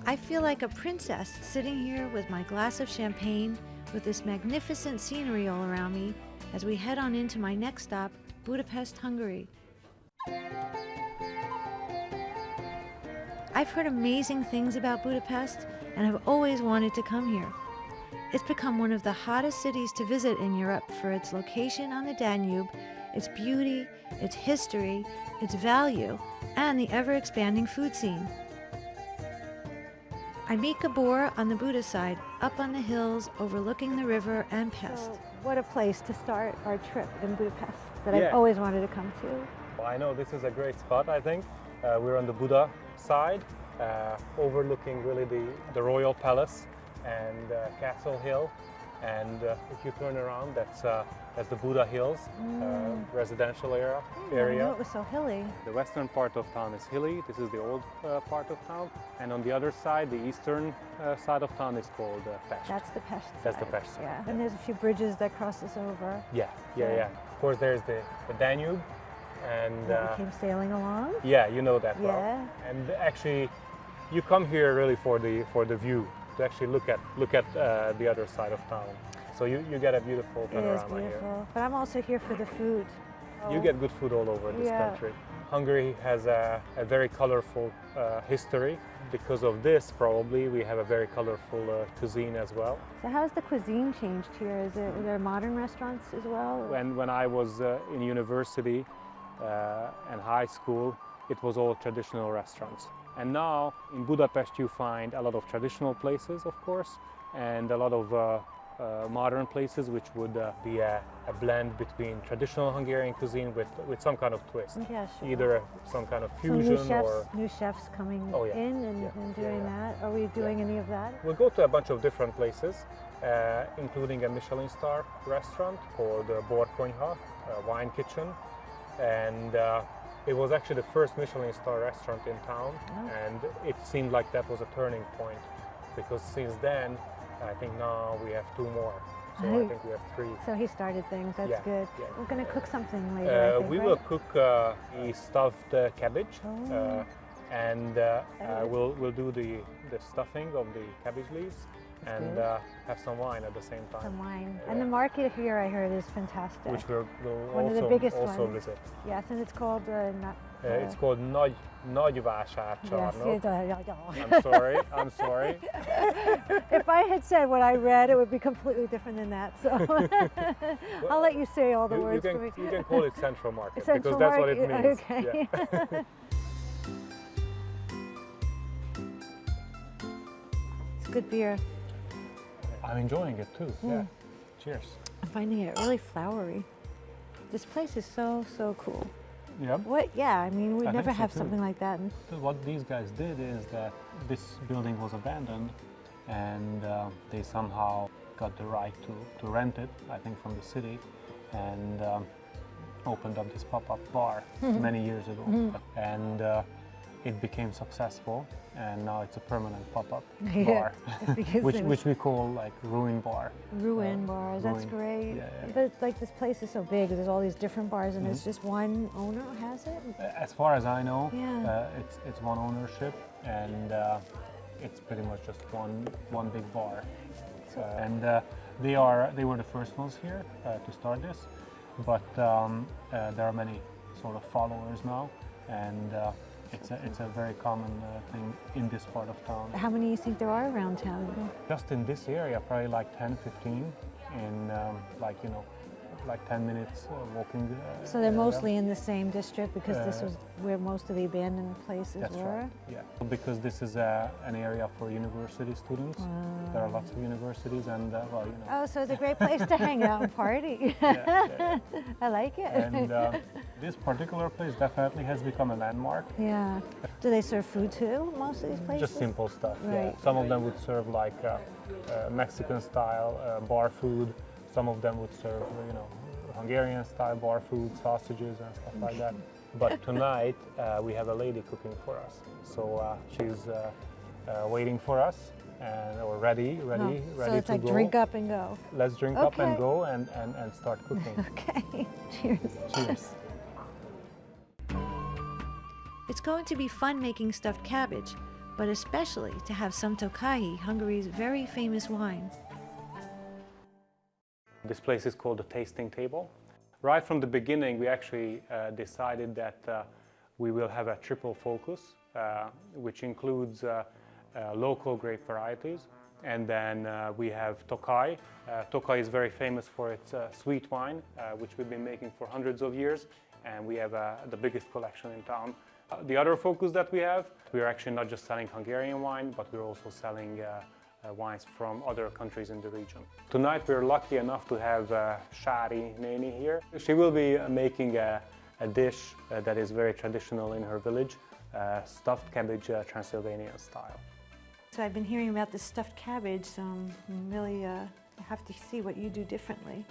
I feel like a princess sitting here with my glass of champagne with this magnificent scenery all around me as we head on into my next stop, Budapest, Hungary. I've heard amazing things about Budapest and have always wanted to come here. It's become one of the hottest cities to visit in Europe for its location on the Danube, its beauty, its history, its value, and the ever-expanding food scene. I meet Gábor on the Buda side, up on the hills overlooking the river and Pest. So what a place to start our trip in Budapest that I've always wanted to come to. Well, I know this is a great spot, I think. We're on the Buda side, overlooking really the Royal Palace and Castle Hill. And if you turn around, that's the Buda Hills residential area. I didn't know it was so hilly. The western part of town is hilly. This is the old part of town. And on the other side, the eastern side of town is called Pest. That's the Pest side. That's the Pest side. Yeah. And there's a few bridges that cross us over. Yeah. Of course, there's the Danube. And that we came sailing along. Yeah, you know that well. And actually, you come here really for the view, to actually look at the other side of town. So you get a beautiful panorama. It is beautiful. Here. But I'm also here for the food. You get good food all over this country. Hungary has a very colorful history. Because of this, probably, we have a very colorful cuisine as well. So how has the cuisine changed here? Are there modern restaurants as well? When I was in university and high school, it was all traditional restaurants. And now in Budapest you find a lot of traditional places, of course, and a lot of modern places which would be a blend between traditional Hungarian cuisine with some kind of twist. Yeah, sure. Either some kind of fusion or... New chefs coming in and doing that. Are we doing any of that? We'll go to a bunch of different places, including a Michelin-starred restaurant called Borkonyha, wine kitchen. And it was actually the first Michelin-starred restaurant in town, and it seemed like that was a turning point, because since then, I think now we have 2 more. So I think we have 3. So he started things, that's good. Yeah. We're going to cook something later, I think, we will cook the stuffed cabbage, and we'll do the stuffing of the cabbage leaves. And have some wine at the same time. Some wine. And the market here, I heard, is fantastic. Which we'll one of the biggest also ones. visit. Yes, and it's called... it's called 𝐓𝐢𝐦𝐞 Yes, I'm sorry. If I had said what I read, it would be completely different than that. So I'll let you say all the words for me. You can call it Central Market, Central because that's Market, what it means. Okay. Yeah. It's good beer. I'm enjoying it too. Yeah. Cheers. I'm finding it really flowery. This place is so cool. Yeah. I mean, we'd never have something like that. What these guys did is that this building was abandoned, and they somehow got the right to rent it, I think from the city, and opened up this pop-up bar many years ago. And it became successful, and now it's a permanent pop-up bar, which we call like ruin bar. Ruin bars, that's great. But like this place is so big, there's all these different bars, and it's just one owner has it? As far as I know, it's one ownership, and it's pretty much just one big bar. And they were the first ones here to start this, but there are many sort of followers now, and it's a very common thing in this part of town. How many do you think there are around town? Just in this area, probably like 10, 15, in like 10 minutes walking. So they're mostly in the same district, because this was where most of the abandoned places were? Right. Yeah, because this is an area for university students. There are lots of universities, and Oh, so it's a great place to hang out and party. I like it. And this particular place definitely has become a landmark. Yeah. Do they serve food too, most of these places? Just simple stuff, right. Some of them would serve like Mexican-style bar food. Some of them would serve, Hungarian-style bar food, sausages and stuff like that. But tonight we have a lady cooking for us, so she's waiting for us, and we're ready so to it's like go. Drink up and go. Let's drink up and go and start cooking. Okay. Cheers. Cheers. It's going to be fun making stuffed cabbage, but especially to have 𝐂𝐤𝐤𝐤𝐤𝐤𝐤, Hungary's very famous wine. This place is called the Tasting Table. Right from the beginning, we actually decided that we will have a triple focus, which includes local grape varieties. And then we have 𝐂𝐤𝐤𝐤𝐤. 𝐂𝐤𝐤𝐤 is very famous for its sweet wine, which we've been making for hundreds of years, and we have the biggest collection in town. The other focus that we have, we are actually not just selling Hungarian wine, but we're also selling wines from other countries in the region. Tonight we're lucky enough to have Sári Néni here. She will be making a dish that is very traditional in her village, stuffed cabbage Transylvanian style. So I've been hearing about this stuffed cabbage, so I'm really have to see what you do differently.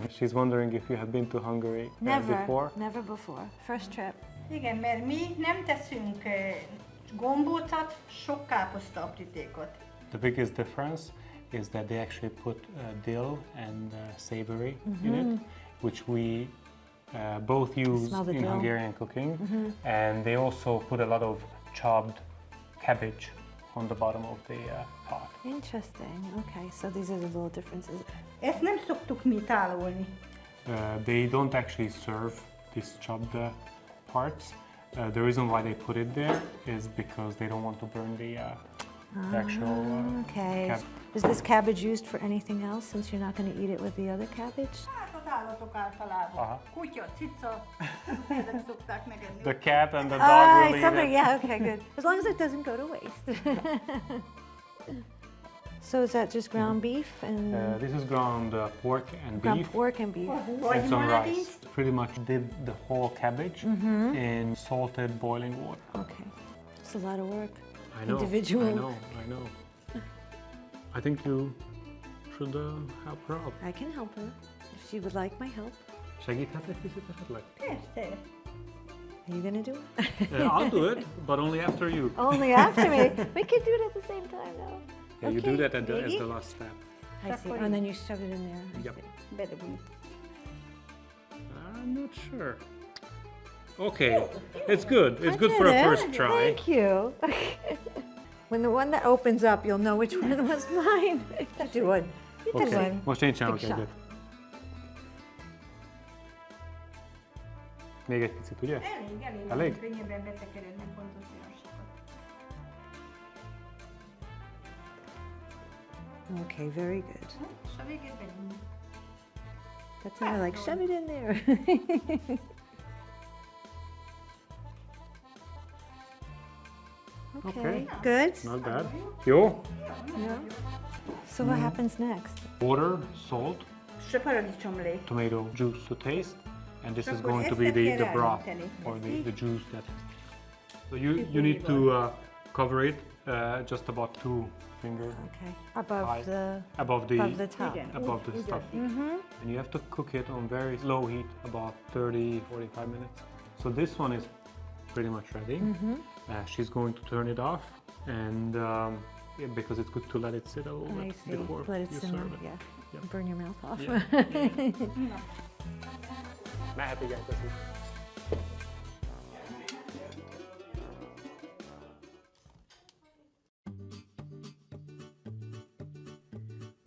She's wondering if you have been to Hungary before. Never before. First trip. Igen, mert mi nem teszünk gombócot, sok káposzta aprítékot. The biggest difference is that they actually put dill and savory in it, which we both use in dill. Hungarian cooking, and they also put a lot of chopped cabbage on the bottom of the pot. Interesting. Okay, so these are the little differences. Ezt nem szoktuk mi tálolni. They don't actually serve these chopped parts. The reason why they put it there is because they don't want to burn the actual Okay. cabbage. Is this cabbage used for anything else, since you're not going to eat it with the other cabbage? Hát az állatok általában. Kutya, cica, ezek szokták megenni. The cat and the dog will eat something, it. yeah, okay, good. As long as it doesn't go to waste. So is that just ground beef and This is ground pork and ground beef. pork and beef? And some rice. Pretty much did the whole cabbage in salted boiling water. Okay, it's a lot of work. I know, Individual. I know. I think you should help her out. I can help her if she would like my help. Segíthetek kicsit esetleg? Persze. Are you gonna do it? I'll do it, but only after you. Only after me. We can do it at the same time, though. Yeah, you do that as the last step. I see. Oh, and then you shove it in there. I Yep. see. Bedobni. I'm not sure. Okay, it's good. It's good for a did it. first try. Thank you. When the one that opens up, you'll know which one was mine. You do one. You do Okay, one. most én csinálok Big shot. egyet. Még egy picit, ugye? Elég. Elég? Könnyebben betekeredni pontos olyanokat. Okay, very good. És a végén begyújt. That's how I like, shove it in there. Okay, good. Not bad. Jó? Yeah. So what happens next? Water, salt, És a paradicsom tomato juice to taste, and this is Akkor going to ezt be kell the broth ráönteni. or Ezt így. the juice that. So you need to cover it just about 2 fingers Okay, above High. the above the top. Igen, above the úgy stuff. addig. And you have to cook it on very low heat, about 30-45 minutes. So this one is pretty much ready. She's going to turn it off, and yeah, because it's good to let it sit a little I bit see. before Let it you simmer. serve it. Yeah. Yeah. Burn your mouth off. Yeah. Mehet, igen, köszi.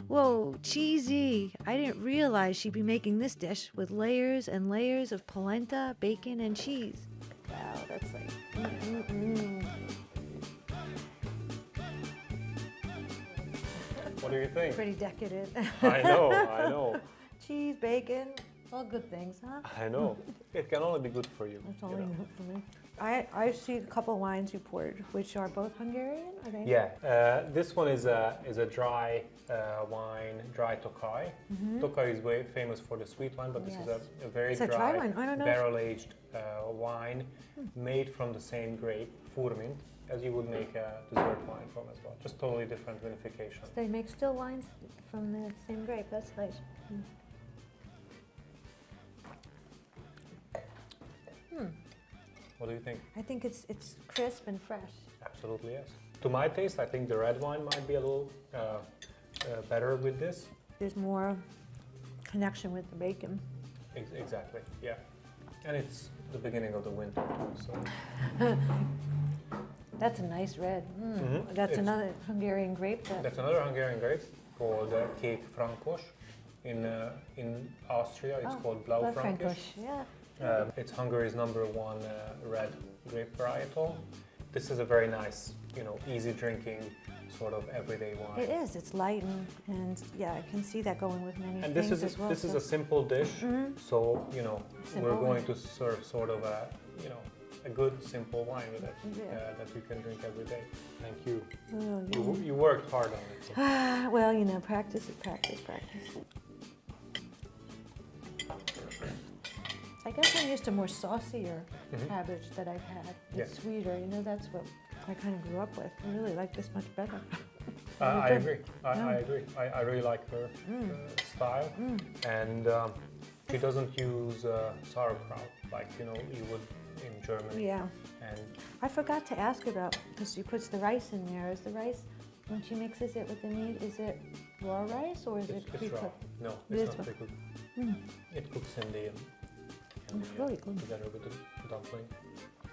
Whoa, cheesy! I didn't realize she'd be making this dish with layers and layers of polenta, bacon, and cheese. Wow, that's like. What do you think? Pretty decadent. I know. Cheese, bacon, all good things, huh? I know. It can only be good for you. That's all you I know. know for me. I see a couple wines you poured, which are both Hungarian, are they? Yeah, this one is a dry wine, dry 𝐂𝐤𝐤𝐤𝐤. 𝐂𝐤𝐤𝐤𝐤 is very famous for the sweet wine, but this is a very It's a dry wine. I don't know if- barrel-aged wine made from the same grape, furmint, as you would make a dessert wine from as well. Just totally different vinification. They make still wines from the same grape. That's nice. What do you think? I think it's crisp and fresh. Absolutely yes. To my taste, I think the red wine might be a little better with this. There's more connection with the bacon. Exactly, yeah. And it's the beginning of the winter too, so. That's a nice red. That's It's- another Hungarian grape. That's another Hungarian grape called 𝐂𝐤𝐤𝐿𝐴. In Austria, it's called Blaufränkisch. Yeah. It's Hungary's #1 red grape varietal. This is a very nice, easy drinking, sort of everyday wine. It is. It's light and yeah, I can see that going with many And things this is as well. this is a simple dish, so Simple we're going wine. to serve sort of a good simple wine with it that you can drink every day. Thank you. Oh, You worked hard on it. So. well, practice is practice. I guess I'm used to more saucier cabbage that I've had. It's Yes. sweeter. That's what I kind of grew up with. I really like this much better. I agree. I agree. I really like her style, and she doesn't use sauerkraut like you would in Germany. Yeah. And I forgot to ask about because she puts the rice in there. Is the rice when she mixes it with the meat? Is it raw rice or is it it's raw. pre-cooked? No, It it's is not raw. pre-cooked. It cooks in the really good. together with the dumpling.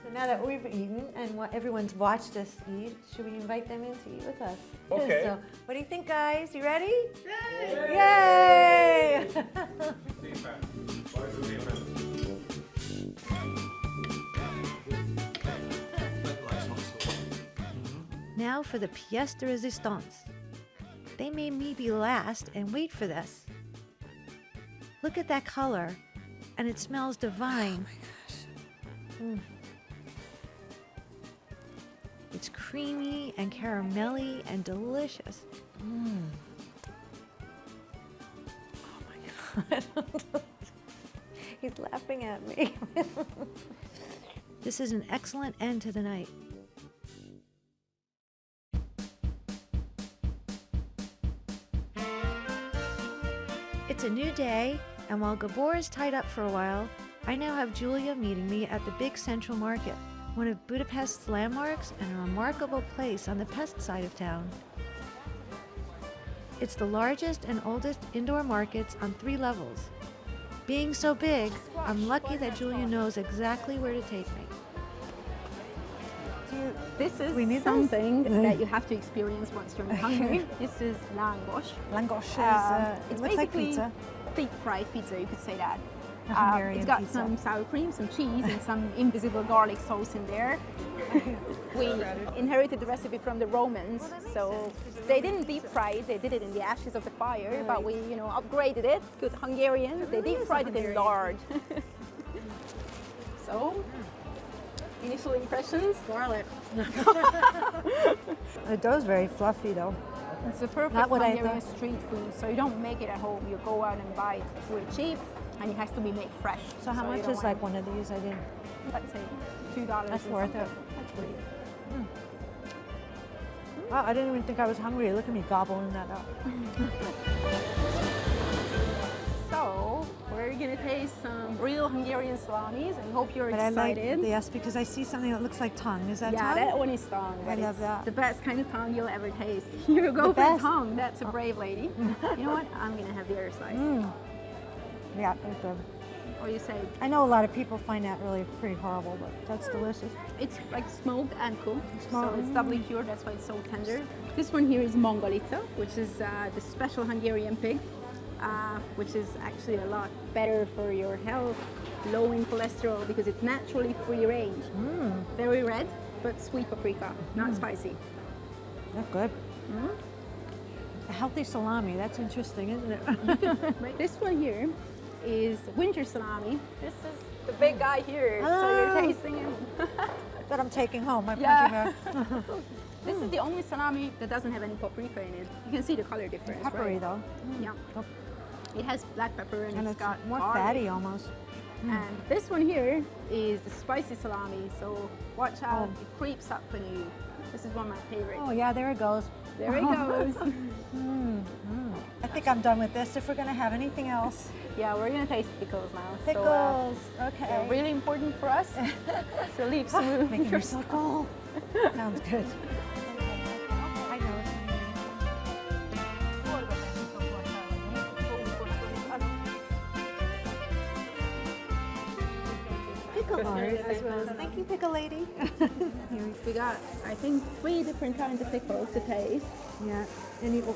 So now that we've eaten and everyone's watched us eat, should we invite them in to eat with us? Okay. So, what do you think, guys? You ready? Yay! Now for the pièce de résistance. They made me be last and wait for this. Look at that color, and it smells divine. It's creamy and caramelly and delicious. Oh my God. He's laughing at me. This is an excellent end to the night. It's a new day, and while Gabor is tied up for a while, I now have Julia meeting me at the big central market, one of Budapest's landmarks and a remarkable place on the pest side of town. It's the largest and oldest indoor markets on 3 levels. Being so big, I'm lucky that Julia knows exactly where to take me. This is We need something this? that you have to experience once you're in Hungary. This is langos. Langos is, It's looks like basically pizza. deep fried pizza, you could say that. A Hungarian it's got pizza. some sour cream, some cheese, and some invisible garlic sauce in there. We inherited the recipe from the Romans, so they didn't deep fry it, they did it in the ashes of the fire, but we, upgraded it. Good Hungarians, they deep fried it in lard. So, initial impressions? Garlic. It does very fluffy though. It's a perfect Not what I Hungarian thought. street food, so you don't make it at home. You go out and buy it. It's really cheap, and it has to be made fresh. So how you much don't is want- like one of these? I didn't. Let's say $2. That's or worth it. something. That's great. Wow, I didn't even think I was hungry. Look at me gobbling that up. So we're gonna taste some real Hungarian salamis, and hope you're But I like excited. yes because I see something that looks like tongue. Is that Yeah, tongue? that one is tongue. I but love it's that. The best kind of tongue you'll ever taste. You go The for best? tongue. That's a brave lady. You know what? I'm gonna have the other slice. Yeah, that's good. What do you say? I know a lot of people find that really pretty horrible, but that's delicious. It's like smoked and cooked, Smoked. so it's doubly cured, that's why it's so tender. This one here is Mongolica, which is the special Hungarian pig, which is actually a lot better for your health, low in cholesterol, because it's naturally free range. Very red, but sweet paprika, not spicy. That's good. A healthy salami. That's interesting, isn't it? Right. This one here is winter salami. This is the big guy here, so you're tasting him. That I'm taking home. My Yeah. punching bag. This is the only salami that doesn't have any paprika in it. You can see the color difference, Peppery right? though, Yeah. It has black pepper and, and it's got more garlic. fatty almost. And this one here is the spicy salami, so watch out, it creeps up on you. This is one of my favorites. Oh yeah, there it goes. There it goes. I think I'm done with this. If we're gonna have anything else, Yeah, we're gonna taste pickles now. pickles. So, Okay. they're really important for us. So leave some room. Making for me so full. Sounds good. I know. pickle art as well as thank you, pickle lady. We got, I think, 3 different kinds of pickles to taste. Yeah.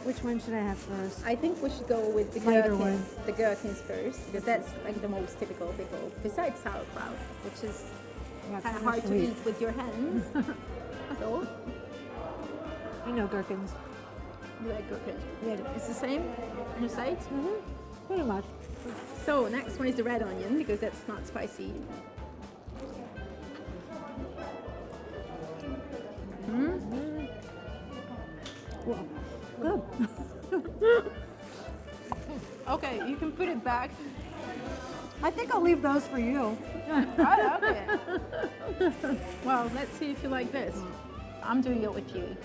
Which one should I have first? I think we should go with the Lighter gherkins, the gherkins first, because that's like the most typical pickle, besides sauerkraut, which is Yeah, kind of kinda hard to sweet. eat with your hands. So, You know gherkins. you like gherkins? Yeah. It's the same on your side? Pretty much. So, next one is the red onion, because that's not spicy. Well, good. Okay, you can put it back. I think I'll leave those for you. Oh, okay. Well, let's see if you like this. I'm doing it with you.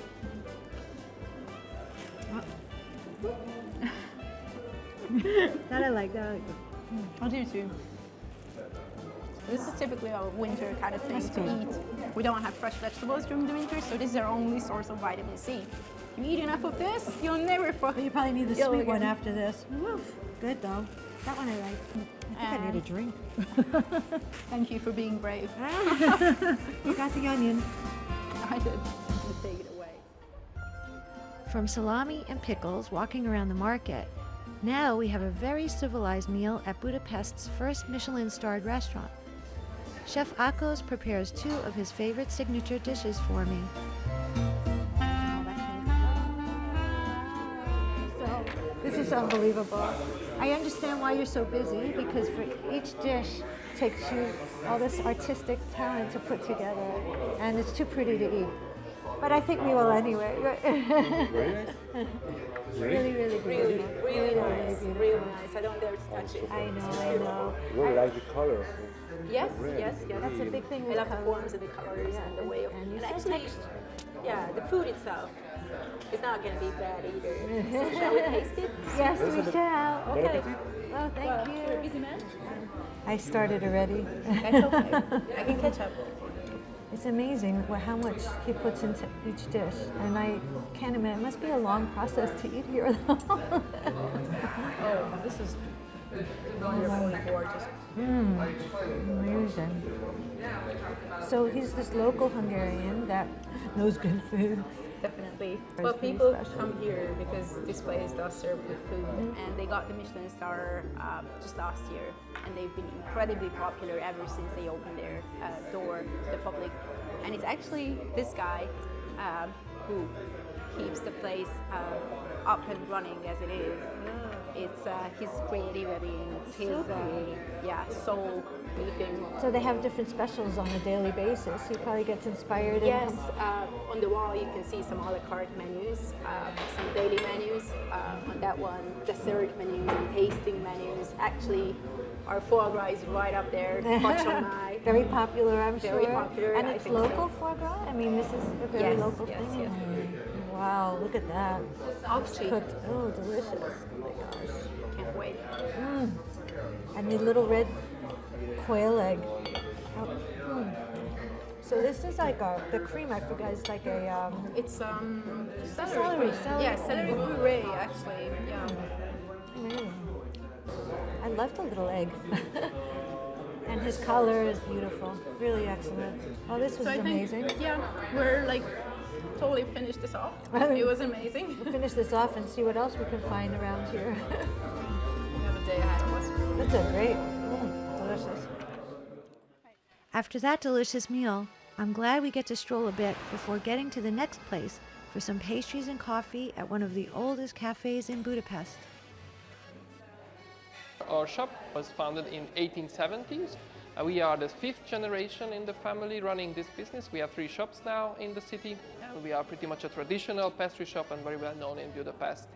That I like. I do too. This is typically a winter kind of thing That's to good. eat. We don't have fresh vegetables during the winter, so this is our only source of vitamin C. You eat enough of this, you'll never fall. You probably need the ill sweet one again. after this. Good though. That one I like. I think I need a drink. Thank you for being brave. You got the onion. I did. I'm gonna take it away. From salami and pickles walking around the market, now we have a very civilized meal at Budapest's first Michelin-starred restaurant. Chef Auguszt prepares 2 of his favorite signature dishes for me. So, this is unbelievable. I understand why you're so busy, because for each dish takes you all this artistic talent to put together, and it's too pretty to eat. But I think we will anyway. Really, really beautiful. Really nice. beautiful. Really nice. I don't dare to touch it. I know. Really like the color. Yes, yes. That's a big thing I with love the color. forms and the colors and the way of. And you And said actually, text- yeah, the food itself is not going to be bad either. So shall we taste it? Yes, we shall. Okay. Oh, thank Well, you're a you. busy man. I started already. That's okay. I can catch up. It's amazing how much he puts into each dish, and I can't imagine. It must be a long process to eat here, though. Oh, this is wonderfully gorgeous. Amazing. So he's this local Hungarian that knows good food. Definitely. It's Well, pretty people special. come here because this place does serve good food, and they got the Michelin star just last year, and they've been incredibly popular ever since they opened their door to the public. And it's actually this guy who keeps the place up and running as it is. It's his creativity and it's his soul eating. So they have different specials on a daily basis. He probably gets inspired. and Yes, on the wall you can see some a la carte menus, some daily menus. On that one, dessert menus and tasting menus. Actually, our foie gras is right up there. Budapest. Very popular, I'm sure. Very popular, And I it's think local so. foie gras? I mean, this is a very Yes, local yes, thing. yes. Wow, look at that. Actually, Cooked. Oh, delicious. Oh my gosh. can't wait. And the little red quail egg. Oh, So this is like the cream, I forgot, it's like a, It's Celery. Yeah, celery puree actually. Yeah. I love the little egg. And his color is beautiful, really excellent. Oh, this was So I amazing. think we're like totally finished this off. It was amazing. We'll finish this off and see what else we can find around here. We have a day ahead of us. That's a great, delicious. After that delicious meal, I'm glad we get to stroll a bit before getting to the next place for some pastries and coffee at one of the oldest cafes in Budapest. Our shop was founded in 1870s. We are the 5th generation in the family running this business. We have 3 shops now in the city, and we are pretty much a traditional pastry shop and very well known in Budapest.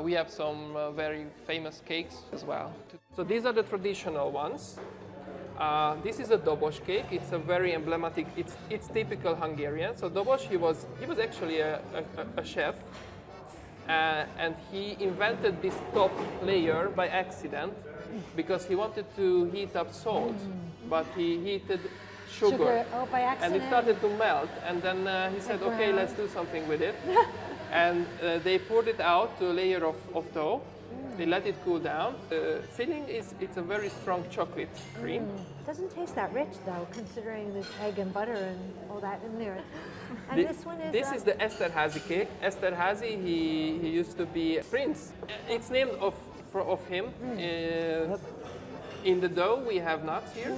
We have some very famous cakes as well. So these are the traditional ones. This is a dobos cake. It's a very emblematic. It's typical Hungarian. So Dobos, he was actually a chef, and he invented this top layer by accident because he wanted to heat up salt, but he heated sugar, by and accident. it started to melt. And then he said, "Okay, let's do something with it." And they poured it out to a layer of dough, They let it cool down. The filling it's a very strong chocolate cream. Doesn't taste that rich though, considering there's egg and butter and all that in there. And this one is. This is the 𝐓𝐻𝐤𝐬𝐬 cake. 𝐓𝐻𝐻𝐤𝐬𝐬, he used to be a prince. It's named of him. In the dough we have nuts here,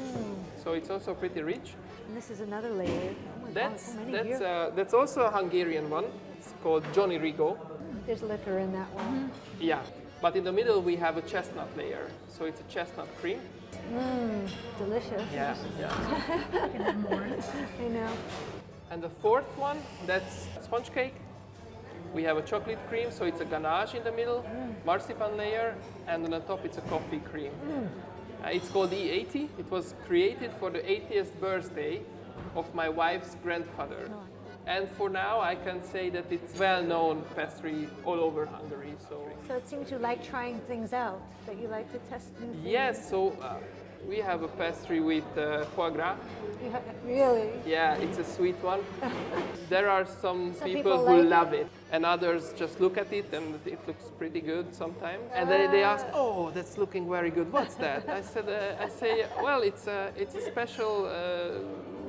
so it's also pretty rich. And this is another layer. Oh my God, so many here. That's also a Hungarian one. It's called Johnny Rigo. There's liquor in that one. Yeah, but in the middle we have a chestnut layer, so it's a chestnut cream. Delicious. Yeah, yeah. I know. And the fourth one, that's sponge cake. We have a chocolate cream, so it's a ganache in the middle, marzipan layer, and on the top it's a coffee cream. It's called 𝐂𝐤𝐬𝐸. It was created for the 80th birthday of my wife's grandfather. And for now, I can say that it's well-known pastry all over Hungary. So it seems you like trying things out, that you like to test new things. Yes, so we have a pastry with foie gras. Really? Yeah, it's a sweet one. There are some people people who like love it, and others just look at it and it looks pretty good sometimes. And they ask, "Oh, that's looking very good. What's that?" I say, "Well, it's a special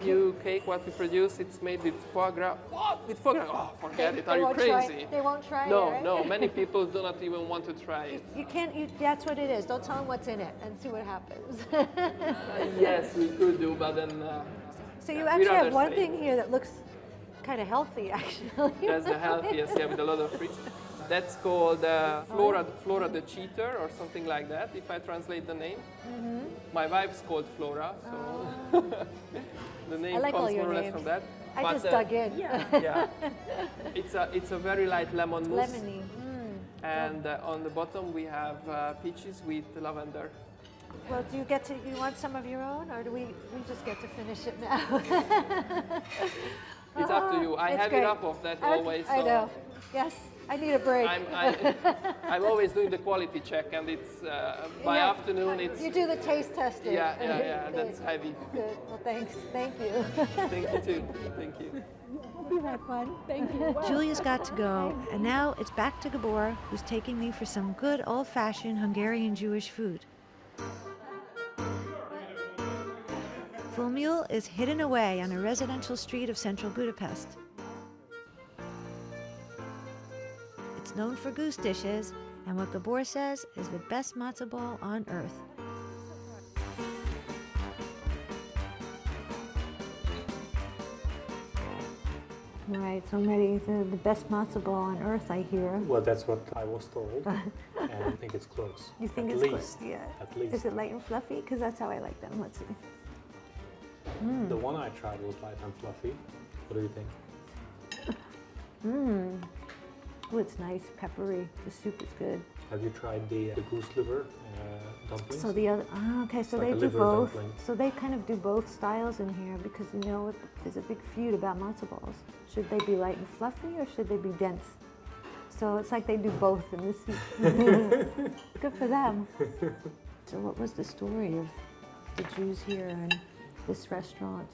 new cake what we produce. It's made with foie gras." What? With foie gras? Oh, forget it. Are you crazy? They won't try it. No, Right? no. Many people do not even want to try it. You can't. That's what it is. Don't tell them what's in it and see what happens. Yes, we could do, but then. So you we'd actually have rather one say- thing here that looks kind of healthy, actually. That's the healthiest, yeah, with a lot of fruits. That's called Flora the Cheater or something like that, if I translate the name. My wife's called Flora, so the name I like all comes your more or less names. from that. I But, just dug in. Yeah, it's a very light lemon mousse. Lemony. And on the bottom we have peaches with lavender. Well, do you get to? You want some of your own, or do we just get to finish it now? It's up to you. I It's have great. enough of that always. I So know. Yes, I need a break. I'm always doing the quality check, and it's by Yeah. afternoon. It's You do the taste testing. yeah. Good. That's heavy. Good. Well, thanks. Thank you. Thank you too. Thank you. You had fun. Thank you. Julia's got to go, and now it's back to Gabor, who's taking me for some good old-fashioned Hungarian Jewish food. 𝐂𝐤𝐤𝐤𝐸 is hidden away on a residential street of central Budapest. It's known for goose dishes, and what Gabor says is the best matzo ball on earth. Right, so Mary, the best matzo ball on earth, I hear. Well, that's what I was told, and I think it's close. You think at it's least, close? Yeah. At least. Is it light and fluffy? Because that's how I like them. Let's see. The one I tried was light and fluffy. What do you think? Oh, it's nice, peppery. The soup is good. Have you tried the goose liver dumplings? So the other, okay, so like they a do liver both. dumpling. So they kind of do both styles in here because you know what, there's a big feud about matzo balls. Should they be light and fluffy or should they be dense? So it's like they do both in this soup. Good for them. So what was the story of the Jews here and this restaurant?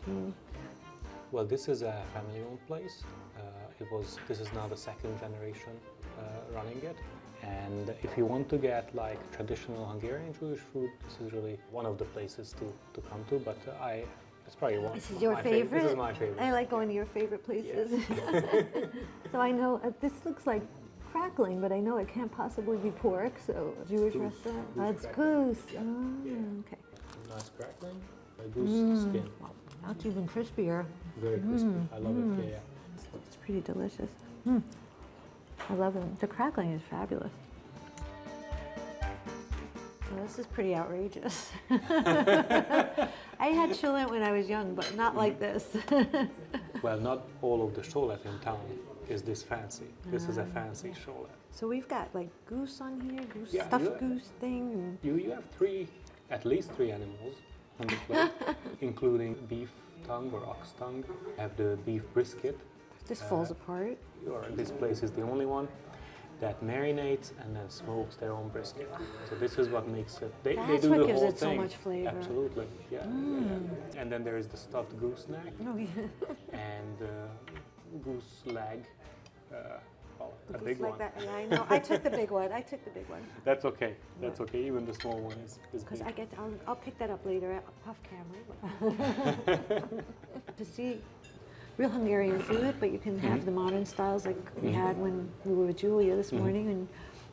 Well, this is a family-owned place. This is now the second generation running it. And if you want to get like traditional Hungarian Jewish food, this is really one of the places to come to. But it's probably one. This is your my favorite? This is my favorite. I like going to your favorite places. So I know, this looks like crackling, but I know it can't possibly be pork, so Jewish Goose. restaurant. Goose It's crackling. goose. Oh, okay. Nice crackling. Goose skin. That's even crispier. Very crispy. I love it. Yeah. It's pretty delicious. I love it. The crackling is fabulous. Well, this is pretty outrageous. I had cholent when I was young, but not like this. Well, not all of the cholent in town is this fancy. This is a fancy cholent. So we've got like goose on here, Yeah, stuffed yeah. goose thing. You have at least three animals on the plate, including beef tongue or ox tongue. You have the beef brisket. This falls apart. This place is the only one that marinates and then smokes their own brisket. So this is what makes it. They That's do what the gives whole it so thing. much flavor. Absolutely, yeah. And then there is the stuffed goose neck Oh, yeah. and goose leg. Well, A big like one. that. Yeah, I know. I took the big one. I took the big one. That's okay. That's okay. Even the small one is Because big. I'll pick that up later off camera. To see real Hungarian food, but you can have the modern styles like we had when we were with Julia this morning,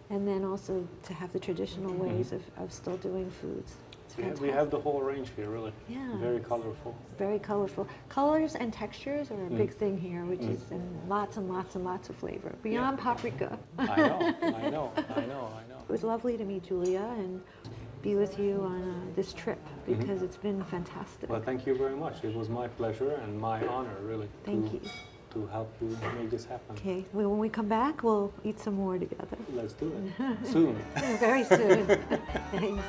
and then also to have the traditional ways of still doing foods. It's Yeah, fantastic. we have the whole range here, really. Yeah. Very colorful. Very colorful. Colors and textures are a big thing here, which is and lots and lots and lots of flavor beyond paprika. I know, I know, I know, I know. It was lovely to meet Julia and be with you on this trip because it's been fantastic. Well, thank you very much. It was my pleasure and my honor, really, Thank you. to help you make this happen. Okay, well, when we come back, we'll eat some more together. Let's do it. Soon. Very soon. Thanks.